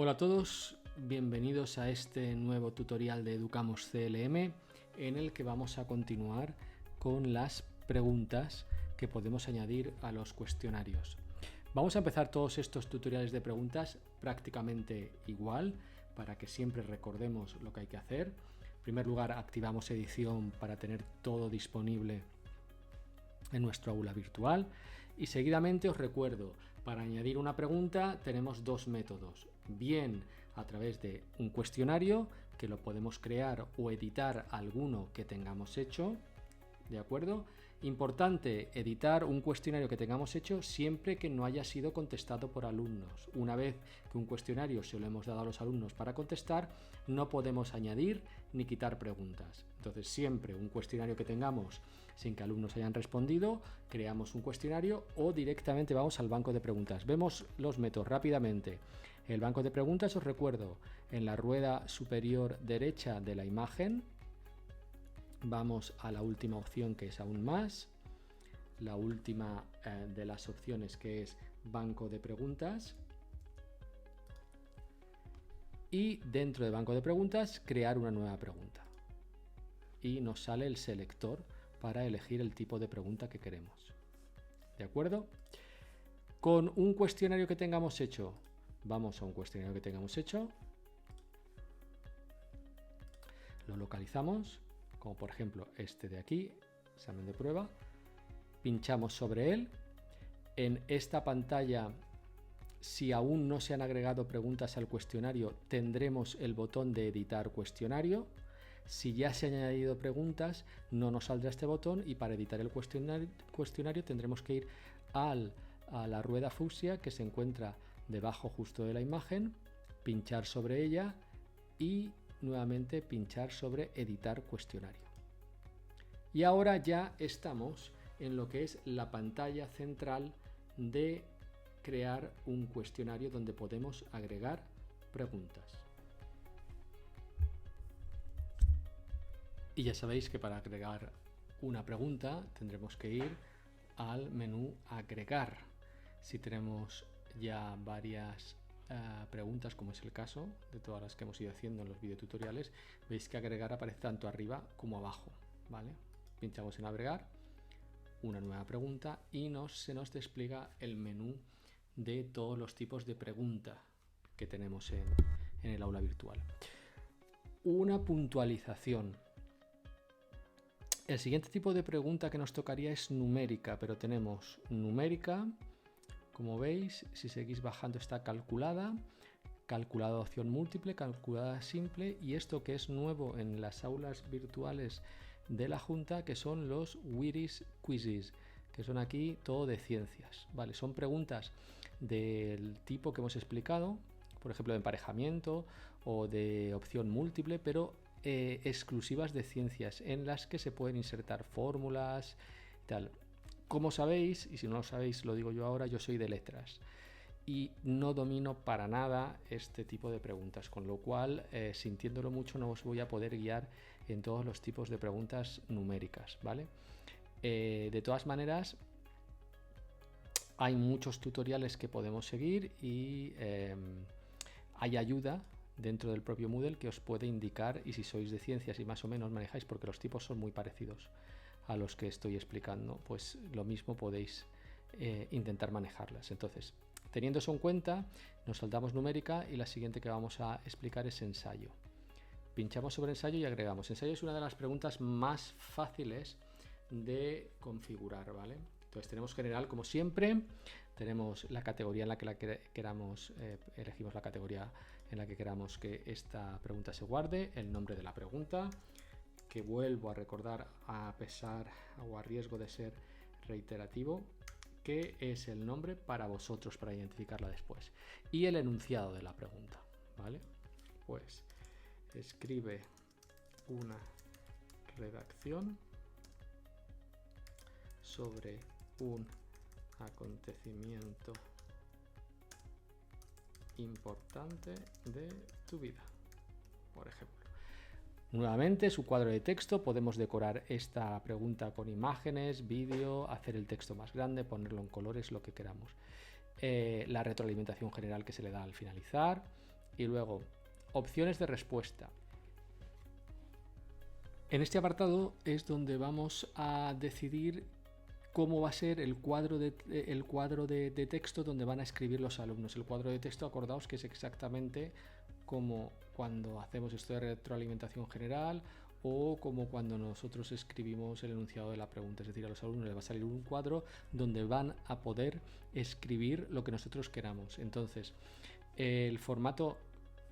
Hola a todos, bienvenidos a este nuevo tutorial de Educamos CLM en el que vamos a continuar con las preguntas que podemos añadir a los cuestionarios. Vamos a empezar todos estos tutoriales de preguntas prácticamente igual para que siempre recordemos lo que hay que hacer. En primer lugar, activamos edición para tener todo disponible en nuestro aula virtual y seguidamente os recuerdo, para añadir una pregunta tenemos dos métodos, bien a través de un cuestionario que lo podemos crear o editar alguno que tengamos hecho, ¿de acuerdo? Importante editar un cuestionario que tengamos hecho siempre que no haya sido contestado por alumnos. Una vez que un cuestionario se lo hemos dado a los alumnos para contestar, no podemos añadir ni quitar preguntas. Entonces siempre un cuestionario que tengamos sin que alumnos hayan respondido, creamos un cuestionario o directamente vamos al banco de preguntas. Vemos los métodos rápidamente. El banco de preguntas, os recuerdo, en la rueda superior derecha de la imagen, vamos a la última opción, que es aún más, la última de las opciones, que es banco de preguntas, y dentro de banco de preguntas crear una nueva pregunta y nos sale el selector para elegir el tipo de pregunta que queremos. ¿De acuerdo? Con un cuestionario que tengamos hecho, vamos a un cuestionario que tengamos hecho, lo localizamos, como por ejemplo este de aquí, examen de prueba, pinchamos sobre él. En esta pantalla, si aún no se han agregado preguntas al cuestionario, tendremos el botón de editar cuestionario. Si ya se han añadido preguntas, no nos saldrá este botón y para editar el cuestionario tendremos que ir a la rueda fucsia que se encuentra debajo justo de la imagen, pinchar sobre ella y nuevamente pinchar sobre editar cuestionario. Y ahora ya estamos en lo que es la pantalla central de crear un cuestionario donde podemos agregar preguntas. Y ya sabéis que para agregar una pregunta tendremos que ir al menú agregar. Si tenemos ya varias preguntas, como es el caso de todas las que hemos ido haciendo en los videotutoriales, veis que agregar aparece tanto arriba como abajo, ¿vale? Pinchamos en agregar una nueva pregunta y se nos despliega el menú de todos los tipos de pregunta que tenemos en el aula virtual. Una puntualización. El siguiente tipo de pregunta que nos tocaría es numérica, pero tenemos numérica, como veis, si seguís bajando está calculada, calculada opción múltiple, calculada simple y esto que es nuevo en las aulas virtuales de la Junta, que son los Wiris Quizzes, que son aquí todo de ciencias, ¿vale? Son preguntas del tipo que hemos explicado, por ejemplo de emparejamiento o de opción múltiple, pero exclusivas de ciencias en las que se pueden insertar fórmulas y tal. Como sabéis, y si no lo sabéis lo digo yo ahora, yo soy de letras y no domino para nada este tipo de preguntas, con lo cual, sintiéndolo mucho, no os voy a poder guiar en todos los tipos de preguntas numéricas, ¿vale? De todas maneras, hay muchos tutoriales que podemos seguir y hay ayuda dentro del propio Moodle que os puede indicar, y si sois de ciencias y más o menos manejáis, porque los tipos son muy parecidos a los que estoy explicando, pues lo mismo podéis intentar manejarlas. Entonces, teniendo eso en cuenta, nos saltamos numérica y la siguiente que vamos a explicar es ensayo. Pinchamos sobre ensayo y agregamos. Ensayo es una de las preguntas más fáciles de configurar, ¿vale? Entonces tenemos general como siempre, tenemos la categoría en la que queramos, elegimos la categoría en la que queramos que esta pregunta se guarde, el nombre de la pregunta, que vuelvo a recordar a pesar o a riesgo de ser reiterativo, que es el nombre para vosotros para identificarla después, y el enunciado de la pregunta, ¿vale? Pues escribe una redacción sobre un acontecimiento importante de tu vida, por ejemplo. Nuevamente, su cuadro de texto, podemos decorar esta pregunta con imágenes, vídeo, hacer el texto más grande, ponerlo en colores, lo que queramos. La retroalimentación general que se le da al finalizar Y luego, opciones de respuesta. En este apartado es donde vamos a decidir cómo va a ser el cuadro de texto donde van a escribir los alumnos. El cuadro de texto, acordaos que es exactamente como cuando hacemos esto de retroalimentación general o como cuando nosotros escribimos el enunciado de la pregunta. Es decir, a los alumnos les va a salir un cuadro donde van a poder escribir lo que nosotros queramos. Entonces, el formato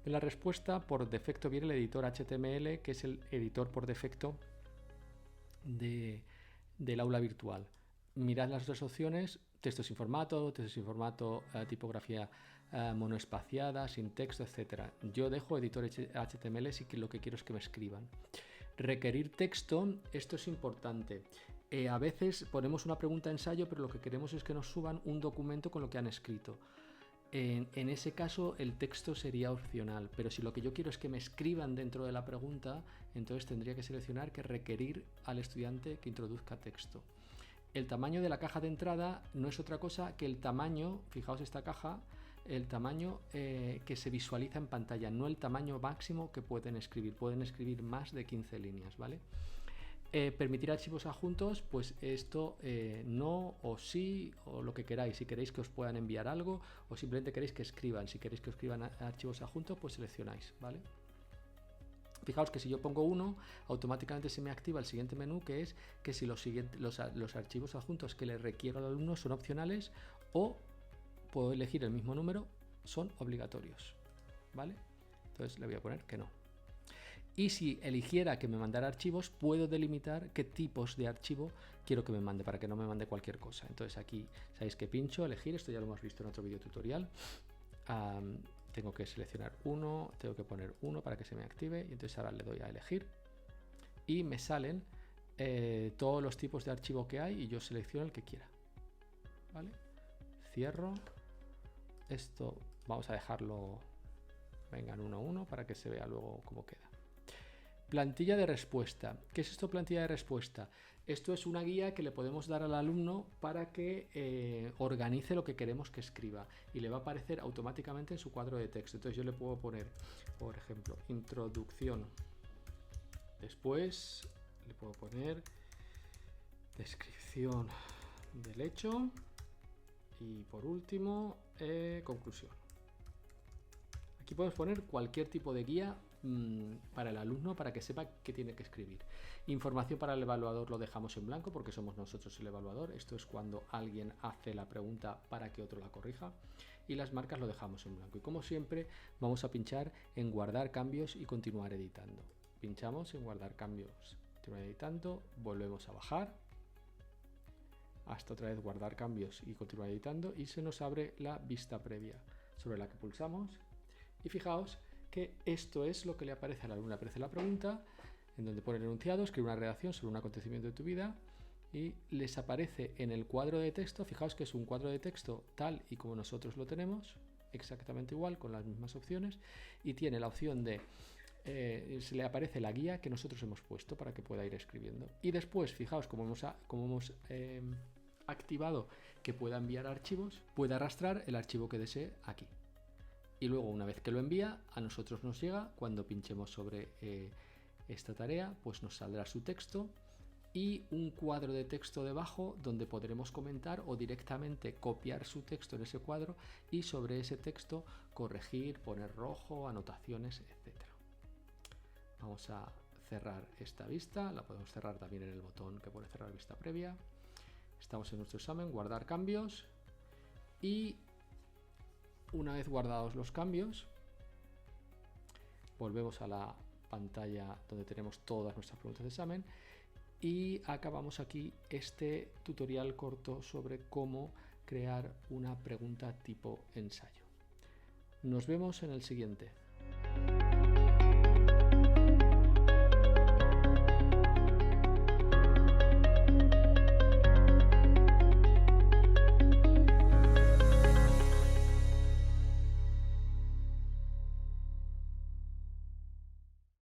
de la respuesta, por defecto viene el editor HTML, que es el editor por defecto del aula virtual. Mirad las dos opciones: texto sin formato, tipografía monoespaciada, sin texto, etc. Yo dejo editor HTML si lo que quiero es que me escriban. Requerir texto, esto es importante. A veces ponemos una pregunta ensayo, pero lo que queremos es que nos suban un documento con lo que han escrito. En ese caso el texto sería opcional, pero si lo que yo quiero es que me escriban dentro de la pregunta, entonces tendría que seleccionar que requerir al estudiante que introduzca texto. El tamaño de la caja de entrada no es otra cosa que el tamaño, fijaos esta caja, el tamaño que se visualiza en pantalla, no el tamaño máximo que pueden escribir más de 15 líneas, ¿vale? Permitir archivos adjuntos, pues esto no o sí o lo que queráis. Si queréis que os puedan enviar algo o simplemente queréis que escriban. Si queréis que os escriban archivos adjuntos, pues seleccionáis, ¿vale? Fijaos que si yo pongo 1, automáticamente se me activa el siguiente menú, que es que si los archivos adjuntos que le requiero al alumno son opcionales o puedo elegir el mismo número, son obligatorios, ¿vale? Entonces le voy a poner que no. Y si eligiera que me mandara archivos, puedo delimitar qué tipos de archivo quiero que me mande, para que no me mande cualquier cosa. Entonces aquí, sabéis que pincho, elegir, esto ya lo hemos visto en otro video tutorial. Tengo que seleccionar uno, tengo que poner 1 para que se me active, y entonces ahora le doy a elegir. Y me salen todos los tipos de archivo que hay y yo selecciono el que quiera. ¿Vale? Cierro. Esto vamos a dejarlo, vengan 1 a 1 para que se vea luego cómo queda. Plantilla de respuesta. ¿Qué es esto, plantilla de respuesta? Esto es una guía que le podemos dar al alumno para que organice lo que queremos que escriba y le va a aparecer automáticamente en su cuadro de texto. Entonces yo le puedo poner, por ejemplo, introducción. Después le puedo poner descripción del hecho y por último conclusión. Aquí podemos poner cualquier tipo de guía para el alumno para que sepa qué tiene que escribir. Información para el evaluador lo dejamos en blanco porque somos nosotros el evaluador. Esto es cuando alguien hace la pregunta para que otro la corrija. Y las marcas lo dejamos en blanco. Y como siempre vamos a pinchar en guardar cambios y continuar editando. Pinchamos en guardar cambios, continuar editando, volvemos a bajar hasta otra vez guardar cambios y continuar editando y se nos abre la vista previa sobre la que pulsamos. Y fijaos que esto es lo que le aparece al alumno. Aparece la pregunta, en donde pone el enunciado, escribe una redacción sobre un acontecimiento de tu vida y les aparece en el cuadro de texto. Fijaos que es un cuadro de texto tal y como nosotros lo tenemos, exactamente igual, con las mismas opciones, y tiene la opción de se le aparece la guía que nosotros hemos puesto para que pueda ir escribiendo. Y después, fijaos como hemos activado que pueda enviar archivos, puede arrastrar el archivo que desee aquí. Y luego, una vez que lo envía, a nosotros nos llega, cuando pinchemos sobre esta tarea, pues nos saldrá su texto y un cuadro de texto debajo donde podremos comentar o directamente copiar su texto en ese cuadro y sobre ese texto corregir, poner rojo, anotaciones, etc. Vamos a cerrar esta vista, la podemos cerrar también en el botón que pone cerrar vista previa. Estamos en nuestro examen, guardar cambios y una vez guardados los cambios, volvemos a la pantalla donde tenemos todas nuestras preguntas de examen y acabamos aquí este tutorial corto sobre cómo crear una pregunta tipo ensayo. Nos vemos en el siguiente.